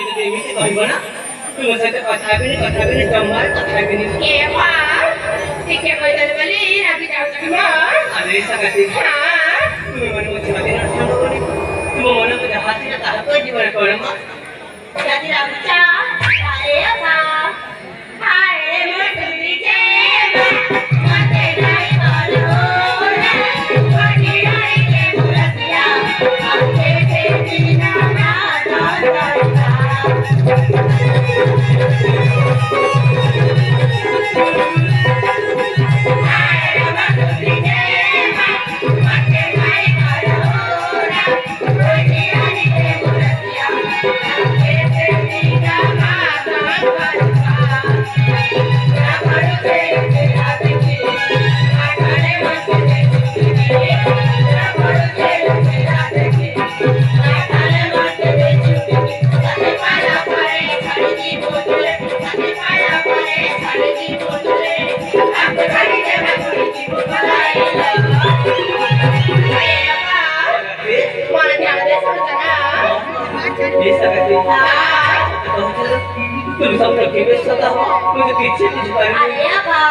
ଯଦି ଏମିତି କହିବ ନା ତୁମ ସହିତ କଥା ହେବିନି ଜମାରୁ କଥା ହେବିନି ଟିକେ କହିଦେଲେ ବୋଲି ରାଗି ଯାଉଛ ଆରେ ସାଙ୍ଗସାଥୀ ତୁମେ ମାନେ ମୋ ଛୁଆ ଦିନ ସ୍ମରଣ କରିବ ତୁମ ମନକୁ ଯାହା ଆସିଲା ତାହା କହିଯିବ ନା କଣ ମା ଯଦି ରାଗୁଛ ଆରେ ମା ଆରେ ମୋ ତୁମି ଯେ ମତେ ଗାଇ ବଲୋ ମତେ ଗାଇ କେ ବୁଲସିଆ ମତେ ତେ ନା ନା तुम सब लोग के बेस्ट होता हो मुझे पीछे कुछ कर अरे बा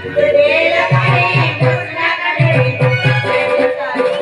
तुझे लगाए मुझना करे तेरे सारे